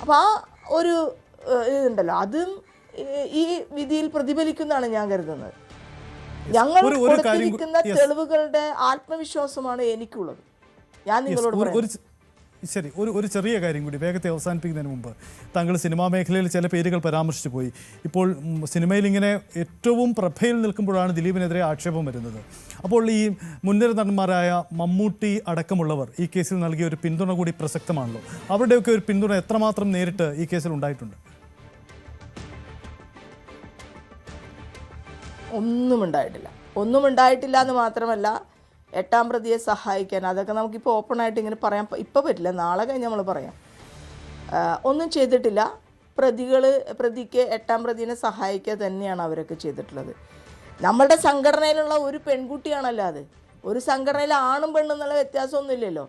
അപ്പോൾ ആ ഒരു ഇതുണ്ടല്ലോ, അതും ഈ വിധിയിൽ പ്രതിഫലിക്കുന്നതാണ് ഞാൻ കരുതുന്നത്. ഞങ്ങൾ കൊടുത്തിരിക്കുന്ന തെളിവുകളുടെ ആത്മവിശ്വാസമാണ് എനിക്കുള്ളത്. ഞാൻ നിങ്ങളോട് പറയാം. ശരി, ഒരു ചെറിയ കാര്യം കൂടി വേഗത്തെ അവസാനിപ്പിക്കുന്നതിന് മുമ്പ്, താങ്കൾ സിനിമാ മേഖലയിൽ ചില പേരുകൾ പരാമർശിച്ചു പോയി. ഇപ്പോൾ സിനിമയിൽ ഇങ്ങനെ ഏറ്റവും പ്രഭയിൽ നിൽക്കുമ്പോഴാണ് ദിലീപിനെതിരെ ആക്ഷേപം വരുന്നത്. അപ്പോൾ ഈ മുൻനിര നടന്മാരായ മമ്മൂട്ടി അടക്കമുള്ളവർ ഈ കേസിൽ നൽകിയ ഒരു പിന്തുണ കൂടി പ്രസക്തമാണല്ലോ. അവരുടെയൊക്കെ ഒരു പിന്തുണ എത്രമാത്രം നേരിട്ട് ഈ കേസിൽ ഉണ്ടായിട്ടുണ്ട്? ഒന്നും ഉണ്ടായിട്ടില്ല എന്ന് മാത്രമല്ല, 8ാം പ്രതിയെ സഹായിക്കാൻ, അതൊക്കെ നമുക്കിപ്പോൾ ഓപ്പണായിട്ട് ഇങ്ങനെ പറയാൻ ഇപ്പോൾ പറ്റില്ല, നാളെ കഴിഞ്ഞ് നമ്മൾ പറയാം. ഒന്നും ചെയ്തിട്ടില്ല. പ്രതിക്ക് 8ാം പ്രതിയെ സഹായിക്കുക തന്നെയാണ് അവരൊക്കെ ചെയ്തിട്ടുള്ളത്. നമ്മുടെ സംഘടനയിലുള്ള ഒരു പെൺകുട്ടിയാണല്ലോ അത്. ഒരു സംഘടനയിൽ ആണും പെണ്ണും എന്നുള്ള വ്യത്യാസമൊന്നുമില്ലല്ലോ.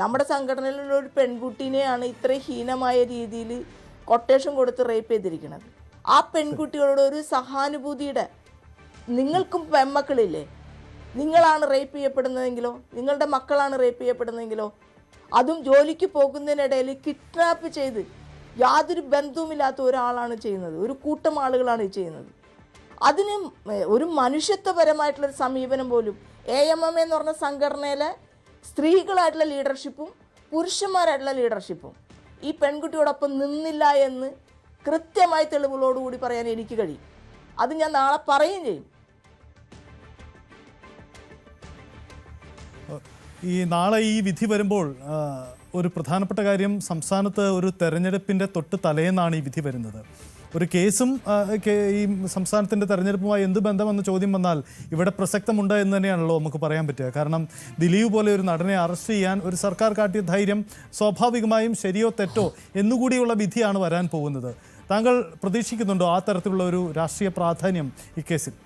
നമ്മുടെ സംഘടനയിലുള്ള ഒരു പെൺകുട്ടീനെയാണ് ഇത്രയും ഹീനമായ രീതിയിൽ കൊട്ടേഷൻ കൊടുത്ത് റേപ്പ് ചെയ്തിരിക്കുന്നത്. ആ പെൺകുട്ടിയോട് ഒരു സഹാനുഭൂതിയുടെ, നിങ്ങൾക്കും പെൺമക്കളില്ലേ, നിങ്ങളാണ് റേപ്പ് ചെയ്യപ്പെടുന്നതെങ്കിലോ, നിങ്ങളുടെ മക്കളാണ് റേപ്പ് ചെയ്യപ്പെടുന്നതെങ്കിലോ, അതും ജോലിക്ക് പോകുന്നതിനിടയിൽ കിഡ്നാപ്പ് ചെയ്ത് യാതൊരു ബന്ധവുമില്ലാത്ത ഒരാളാണ് ചെയ്യുന്നത്, ഒരു കൂട്ടം ആളുകളാണ് ചെയ്യുന്നത്. അതിന് ഒരു മനുഷ്യത്വപരമായിട്ടുള്ളൊരു സമീപനം പോലും AMM എന്ന് പറഞ്ഞ സംഘടനയിലെ സ്ത്രീകളായിട്ടുള്ള ലീഡർഷിപ്പും പുരുഷന്മാരായിട്ടുള്ള ലീഡർഷിപ്പും ഈ പെൺകുട്ടിയോടൊപ്പം നിന്നില്ല എന്ന് കൃത്യമായി തെളിവുകളോടുകൂടി പറയാൻ എനിക്ക് കഴിയും. അത് ഞാൻ നാളെ പറയുകയും ചെയ്യും. ഈ നാളെ ഈ വിധി വരുമ്പോൾ ഒരു പ്രധാനപ്പെട്ട കാര്യം, സംസ്ഥാനത്ത് ഒരു തെരഞ്ഞെടുപ്പിൻ്റെ തൊട്ട് തലേന്നാണ് ഈ വിധി വരുന്നത്. ഒരു കേസും ഈ സംസ്ഥാനത്തിൻ്റെ തെരഞ്ഞെടുപ്പുമായി എന്ത് ബന്ധമെന്ന ചോദ്യം വന്നാൽ ഇവിടെ പ്രസക്തമുണ്ട് എന്ന് തന്നെയാണല്ലോ നമുക്ക് പറയാൻ പറ്റുക. കാരണം ദിലീപ് പോലെ ഒരു നടനെ അറസ്റ്റ് ചെയ്യാൻ ഒരു സർക്കാർ കാട്ടിയ ധൈര്യം സ്വാഭാവികമായും ശരിയോ തെറ്റോ എന്നുകൂടിയുള്ള വിധിയാണ് വരാൻ പോകുന്നത്. താങ്കൾ പ്രതീക്ഷിക്കുന്നുണ്ടോ ആ തരത്തിലുള്ള ഒരു രാഷ്ട്രീയ പ്രാധാന്യം ഈ കേസിൽ?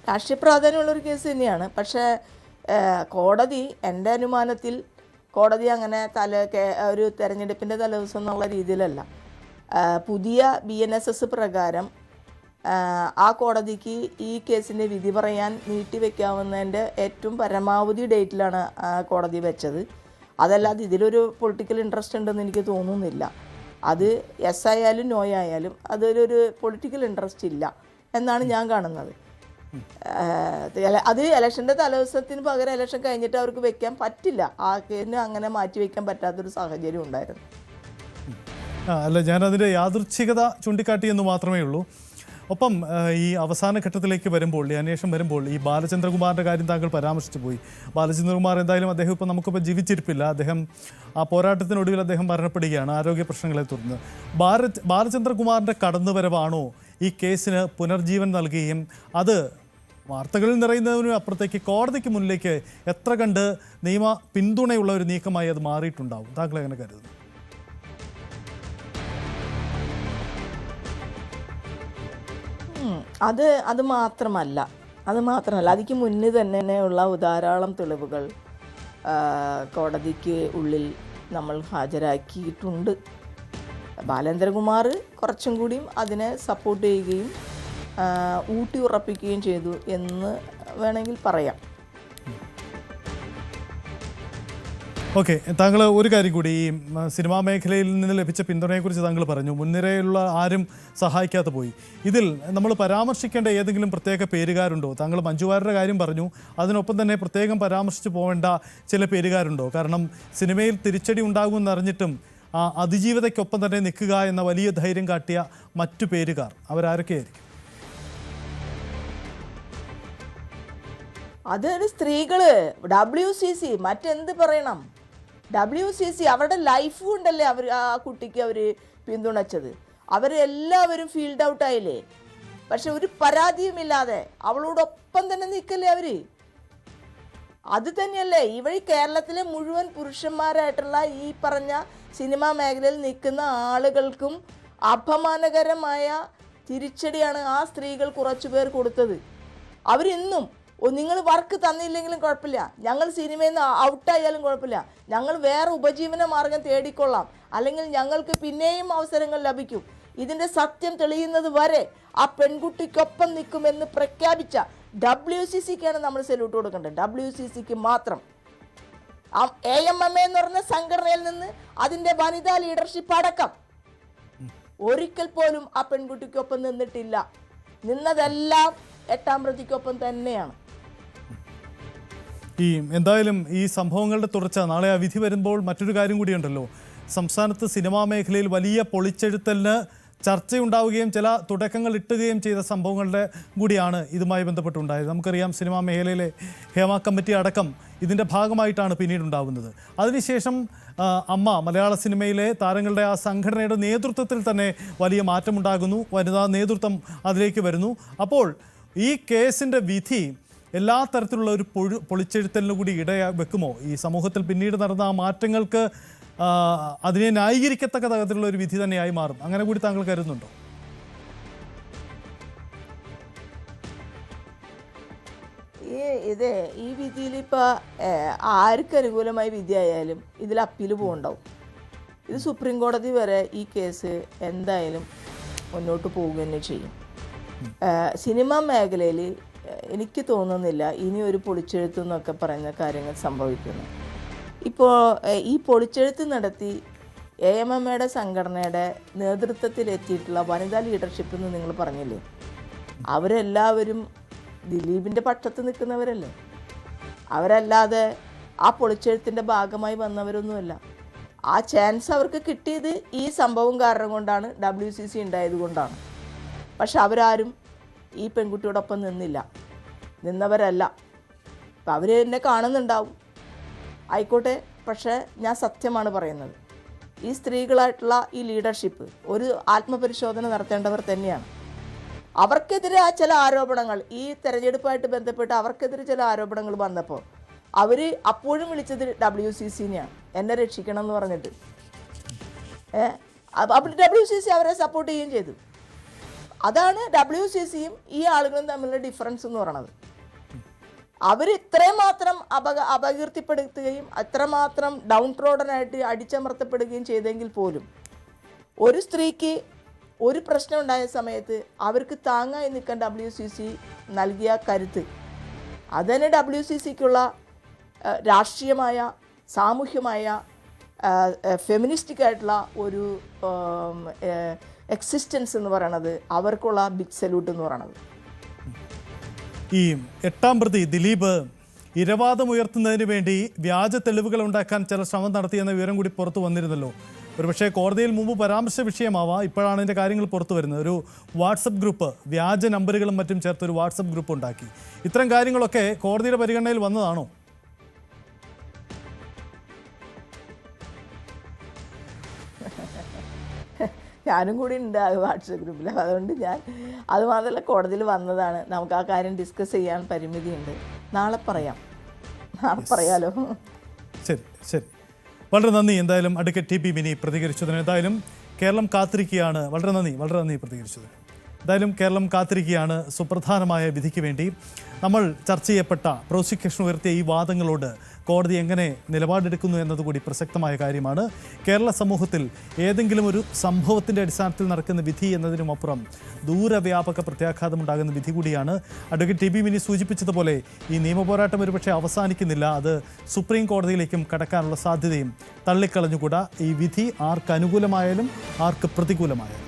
രാഷ്ട്രീയ പ്രാധാന്യമുള്ളൊരു കേസ് തന്നെയാണ്. പക്ഷേ കോടതി, എൻ്റെ അനുമാനത്തിൽ കോടതി അങ്ങനെ ഒരു തെരഞ്ഞെടുപ്പിൻ്റെ തലേദിവസം എന്നുള്ള രീതിയിലല്ല. പുതിയ BNSS പ്രകാരം ആ കോടതിക്ക് ഈ കേസിൻ്റെ വിധി പറയാൻ നീട്ടിവെക്കാവുന്നതിൻ്റെ ഏറ്റവും പരമാവധി ഡേറ്റിലാണ് കോടതി വെച്ചത്. അതല്ലാതെ ഇതിലൊരു പൊളിറ്റിക്കൽ ഇൻട്രസ്റ്റ് ഉണ്ടെന്ന് എനിക്ക് തോന്നുന്നില്ല. അത് യെസ് ആയാലും നോ ആയാലും അതിലൊരു പൊളിറ്റിക്കൽ ഇൻട്രസ്റ്റ് ഇല്ല എന്നാണ് ഞാൻ കാണുന്നത്. അത് ഇലക്ഷൻ്റെ തലേദിവസത്തിന് പകരം ഇലക്ഷൻ കഴിഞ്ഞിട്ട് അവർക്ക് വെക്കാൻ പറ്റില്ല. ആ കേസിന് അങ്ങനെ മാറ്റി വയ്ക്കാൻ പറ്റാത്തൊരു സാഹചര്യം ഉണ്ടായിരുന്നു. അല്ല, ഞാനതിൻ്റെ യാദൃച്ഛികത ചൂണ്ടിക്കാട്ടിയെന്ന് മാത്രമേ ഉള്ളൂ. ഒപ്പം ഈ അവസാന ഘട്ടത്തിലേക്ക് വരുമ്പോൾ, ഈ അന്വേഷണം വരുമ്പോൾ, ഈ ബാലചന്ദ്രകുമാറിൻ്റെ കാര്യം താങ്കൾ പരാമർശിച്ചു പോയി. ബാലചന്ദ്രകുമാർ എന്തായാലും അദ്ദേഹം ഇപ്പോൾ നമുക്കിപ്പോൾ ജീവിച്ചിരിപ്പില്ല. അദ്ദേഹം ആ പോരാട്ടത്തിനൊടുവിൽ അദ്ദേഹം മരണപ്പെടുകയാണ് ആരോഗ്യ പ്രശ്നങ്ങളെ തുടർന്ന്. ബാലചന്ദ്രകുമാറിൻ്റെ കടന്നുവരവാണോ ഈ കേസിന് പുനർജീവൻ നൽകുകയും അത് വാർത്തകളിൽ നിറയുന്നതിനും അപ്പുറത്തേക്ക് കോടതിക്ക് മുന്നിലേക്ക് എത്ര കണ്ട് നിയമ പിന്തുണയുള്ള ഒരു നീക്കമായി അത് മാറിയിട്ടുണ്ടാവും? താങ്കൾ എങ്ങനെ കരുതുന്നു? അത് മാത്രമല്ല അതിക്ക് മുന്നേ തന്നെയുള്ള ധാരാളം തെളിവുകൾ കോടതിക്ക് ഉള്ളിൽ നമ്മൾ ഹാജരാക്കിയിട്ടുണ്ട്. ബാലേന്ദ്രകുമാർ കുറച്ചും കൂടിയും അതിനെ സപ്പോർട്ട് ചെയ്യുകയും ഊട്ടി ഉറപ്പിക്കുകയും ചെയ്തു എന്ന് വേണമെങ്കിൽ പറയാം. ഓക്കെ, താങ്കൾ ഒരു കാര്യം കൂടി, ഈ സിനിമാ മേഖലയിൽ നിന്ന് ലഭിച്ച പിന്തുണയെക്കുറിച്ച് താങ്കൾ പറഞ്ഞു. മുൻനിരയിലുള്ള ആരും സഹായിക്കാതെ പോയി. ഇതിൽ നമ്മൾ പരാമർശിക്കേണ്ട ഏതെങ്കിലും പ്രത്യേക പേരുകാരുണ്ടോ? താങ്കൾ മഞ്ജുവാരുടെ കാര്യം പറഞ്ഞു, അതിനൊപ്പം തന്നെ പ്രത്യേകം പരാമർശിച്ചു പോകേണ്ട ചില പേരുകാരുണ്ടോ? കാരണം സിനിമയിൽ തിരിച്ചടി ഉണ്ടാകുമെന്നറിഞ്ഞിട്ടും അതിജീവിതയ്ക്കൊപ്പം തന്നെ നിൽക്കുക എന്ന വലിയ ധൈര്യം കാട്ടിയ മറ്റു പേരുകാർ അവരാരൊക്കെയായിരിക്കും? അതൊരു സ്ത്രീകള്, WCC, മറ്റെന്ത് പറയണം, WCC അവരുടെ ലൈഫ് കൊണ്ടല്ലേ ആ കുട്ടിക്ക് അവർ പിന്തുണച്ചത്. അവരെല്ലാവരും ഫീൽഡ് ഔട്ടായില്ലേ. പക്ഷെ ഒരു പരാതിയുമില്ലാതെ അവളോടൊപ്പം തന്നെ നിൽക്കല്ലേ അവർ. അത് തന്നെയല്ലേ ഈ വഴി കേരളത്തിലെ മുഴുവൻ പുരുഷന്മാരായിട്ടുള്ള ഈ പറഞ്ഞ സിനിമാ മേഖലയിൽ നിൽക്കുന്ന ആളുകൾക്കും അപമാനകരമായ തിരിച്ചടിയാണ് ആ സ്ത്രീകൾ കുറച്ചു പേർ കൊടുത്തത്. അവരിന്നും നിങ്ങൾ വർക്ക് തന്നില്ലെങ്കിലും കുഴപ്പമില്ല, ഞങ്ങൾ സിനിമയിൽ നിന്ന് ഔട്ടായാലും കുഴപ്പമില്ല, ഞങ്ങൾ വേറെ ഉപജീവന മാർഗം തേടിക്കൊള്ളാം, അല്ലെങ്കിൽ ഞങ്ങൾക്ക് പിന്നെയും അവസരങ്ങൾ ലഭിക്കും, ഇതിൻ്റെ സത്യം തെളിയുന്നത് വരെ ആ പെൺകുട്ടിക്കൊപ്പം നിൽക്കുമെന്ന് പ്രഖ്യാപിച്ച WCCക്കാണ് നമ്മൾ സല്യൂട്ട് കൊടുക്കേണ്ടത്. WCCക്ക് മാത്രം. AMMA എന്ന് പറഞ്ഞ സംഘടനയിൽ നിന്ന് അതിൻ്റെ വനിതാ ലീഡർഷിപ്പ് അടക്കം ഒരിക്കൽ പോലും ആ പെൺകുട്ടിക്കൊപ്പം നിന്നിട്ടില്ല. നിന്നതെല്ലാം 8-ാം പ്രതിക്കൊപ്പം തന്നെയാണ്. എന്തായാലും ഈ സംഭവങ്ങളുടെ തുടർച്ച, നാളെ ആ വിധി വരുമ്പോൾ മറ്റൊരു കാര്യം കൂടിയുണ്ടല്ലോ. സംസ്ഥാനത്ത് സിനിമാ മേഖലയിൽ വലിയ പൊളിച്ചെഴുത്തലിന് ചർച്ചയുണ്ടാവുകയും ചില തുടക്കങ്ങൾ ഇട്ടുകയും ചെയ്ത സംഭവങ്ങളുടെ കൂടിയാണ് ഇതുമായി ബന്ധപ്പെട്ടുണ്ടായത്. നമുക്കറിയാം സിനിമാ മേഖലയിലെ ഹേമ കമ്മിറ്റി അടക്കം ഇതിൻ്റെ ഭാഗമായിട്ടാണ് പിന്നീടുണ്ടാവുന്നത്. അതിനുശേഷം അമ്മ മലയാള സിനിമയിലെ താരങ്ങളുടെ ആ സംഘടനയുടെ നേതൃത്വത്തിൽ തന്നെ വലിയ മാറ്റമുണ്ടാകുന്നു. വനിതാ നേതൃത്വം അതിലേക്ക് വരുന്നു. അപ്പോൾ ഈ കേസിൻ്റെ വിധി എല്ലാ തരത്തിലുള്ള ഒരു പൊളിച്ചെഴുത്തലിനു കൂടി വെക്കുമോ? ഈ സമൂഹത്തിൽ പിന്നീട് നടന്ന ആ മാറ്റങ്ങൾക്ക് അതിനെ ന്യായീകരിക്കത്തക്ക തരത്തിലുള്ള ഒരു വിധി തന്നെയായി മാറും. അങ്ങനെ കൂടി താങ്കൾ കരുതുന്നുണ്ടോ? ഈ വിധിയിൽ ഇപ്പോൾ ആർക്ക് അനുകൂലമായ വിധിയായാലും ഇതിൽ അപ്പീൽ പോകുന്നുണ്ടാവും. ഇത് സുപ്രീം കോടതി വരെ ഈ കേസ് എന്തായാലും മുന്നോട്ട് പോവുക തന്നെ ചെയ്യും. സിനിമാ മേഖലയിൽ എനിക്ക് തോന്നുന്നില്ല ഇനി ഒരു പൊളിച്ചെഴുത്ത് എന്നൊക്കെ പറയുന്ന കാര്യങ്ങൾ സംഭവിക്കുന്നു. ഇപ്പോൾ ഈ പൊളിച്ചെഴുത്ത് നടത്തി AMMയുടെ സംഘടനയുടെ നേതൃത്വത്തിലെത്തിയിട്ടുള്ള വനിതാ ലീഡർഷിപ്പ് എന്ന് നിങ്ങൾ പറഞ്ഞില്ലേ, അവരെല്ലാവരും ദിലീപിൻ്റെ പക്ഷത്ത് നിൽക്കുന്നവരല്ലേ. അവരല്ലാതെ ആ പൊളിച്ചെഴുത്തിൻ്റെ ഭാഗമായി വന്നവരൊന്നുമല്ല. ആ ചാൻസ് അവർക്ക് കിട്ടിയത് ഈ സംഭവം കാരണം കൊണ്ടാണ്, WCC ഉണ്ടായത് കൊണ്ടാണ്. പക്ഷെ അവരാരും ഈ പെൺകുട്ടിയോടൊപ്പം നിന്നവരല്ല. അപ്പം അവർ എന്നെ കാണുന്നുണ്ടാവും, ആയിക്കോട്ടെ. പക്ഷേ ഞാൻ സത്യമാണ് പറയുന്നത്, ഈ സ്ത്രീകളായിട്ടുള്ള ഈ ലീഡർഷിപ്പ് ഒരു ആത്മപരിശോധന നടത്തേണ്ടവർ തന്നെയാണ്. അവർക്കെതിരെ ആ ചില ആരോപണങ്ങൾ, ഈ തെരഞ്ഞെടുപ്പുമായിട്ട് ബന്ധപ്പെട്ട് അവർക്കെതിരെ ചില ആരോപണങ്ങൾ വന്നപ്പോൾ അവർ അപ്പോഴും വിളിച്ചത് WCCനെയാണ്, എന്നെ രക്ഷിക്കണം എന്ന് പറഞ്ഞിട്ട്. അപ്പോൾ WCC അവരെ സപ്പോർട്ട് ചെയ്യുകയും ചെയ്തു. അതാണ് WCCയും ഈ ആളുകളും തമ്മിലുള്ള ഡിഫറൻസ് എന്ന് പറയുന്നത്. അവർ ഇത്രയും മാത്രം അപകീർത്തിപ്പെടുത്തുകയും അത്രമാത്രം ഡൗൺ ട്രോഡനായിട്ട് അടിച്ചമർത്തപ്പെടുകയും ചെയ്തെങ്കിൽ പോലും ഒരു സ്ത്രീക്ക് ഒരു പ്രശ്നം ഉണ്ടായ സമയത്ത് അവർക്ക് താങ്ങായി നിൽക്കാൻ WCC നൽകിയ കരുത്ത്, അതുതന്നെ WCCക്കുള്ള രാഷ്ട്രീയമായ, സാമൂഹ്യമായ, ഫെമിനിസ്റ്റിക് ആയിട്ടുള്ള ഒരു എക്സിസ്റ്റൻസ് എന്ന് പറയണത് അവർക്കുള്ള ബിഗ് സല്യൂട്ട് എന്ന് പറയണത്. ഈ 8-ാം പ്രതി ദിലീപ് ഇരവാദം ഉയർത്തുന്നതിന് വേണ്ടി വ്യാജ തെളിവുകൾ ഉണ്ടാക്കാൻ ചില ശ്രമം നടത്തിയെന്ന വിവരം കൂടി പുറത്തു വന്നിരുന്നല്ലോ. ഒരുപക്ഷെ കോടതിയിൽ മുമ്പ് പരാമർശ വിഷയമാവാം, ഇപ്പോഴാണ് ഇതിൻ്റെ കാര്യങ്ങൾ പുറത്തു വരുന്നത്. ഒരു വാട്സപ്പ് ഗ്രൂപ്പ്, വ്യാജ നമ്പറുകളും മറ്റും ചേർത്തൊരു വാട്സപ്പ് ഗ്രൂപ്പ് ഉണ്ടാക്കി. ഇത്തരം കാര്യങ്ങളൊക്കെ കോടതിയുടെ പരിഗണനയിൽ വന്നതാണോ? ഞാനും കൂടി ഉണ്ട് ആ വാട്സപ്പ് ഗ്രൂപ്പിൽ. അതുകൊണ്ട് ഞാൻ അത് മാത്രമല്ല, കോടതിയിൽ വന്നതാണ്. നമുക്ക് ആ കാര്യം ഡിസ്കസ് ചെയ്യാൻ പരിമിതിയുണ്ട്. നാളെ പറയാലോ. ശരി ശരി, വളരെ നന്ദി. എന്തായാലും അഡ്വക്കേറ്റ് TP മിനി പ്രതികരിച്ചതിന് എന്തായാലും കേരളം കാത്തിരിക്കുകയാണ്. വളരെ നന്ദി പ്രതികരിച്ചതിന്. എന്തായാലും കേരളം കാത്തിരിക്കുകയാണ് സുപ്രധാനമായ വിധിക്ക് വേണ്ടി. നമ്മൾ ചർച്ച ചെയ്യപ്പെട്ട പ്രോസിക്യൂഷൻ ഉയർത്തിയ ഈ വാദങ്ങളോട് കോടതി എങ്ങനെ നിലപാടെടുക്കുന്നു എന്നതുകൂടി പ്രസക്തമായ കാര്യമാണ്. കേരള സമൂഹത്തിൽ ഏതെങ്കിലും ഒരു സംഭവത്തിൻ്റെ അടിസ്ഥാനത്തിൽ നടക്കുന്ന വിധി എന്നതിനുമപ്പുറം ദൂരവ്യാപക പ്രത്യാഘാതമുണ്ടാകുന്ന വിധി കൂടിയാണ്. അഡ്വക്കേറ്റ് TP മിനി സൂചിപ്പിച്ചതുപോലെ ഈ നിയമപോരാട്ടം ഒരുപക്ഷെ അവസാനിക്കുന്നില്ല. അത് സുപ്രീം കോടതിയിലേക്കും കടക്കാനുള്ള സാധ്യതയും തള്ളിക്കളഞ്ഞുകൂടാ. ഈ വിധി ആർക്ക് അനുകൂലമായാലും ആർക്ക് പ്രതികൂലമായാലും.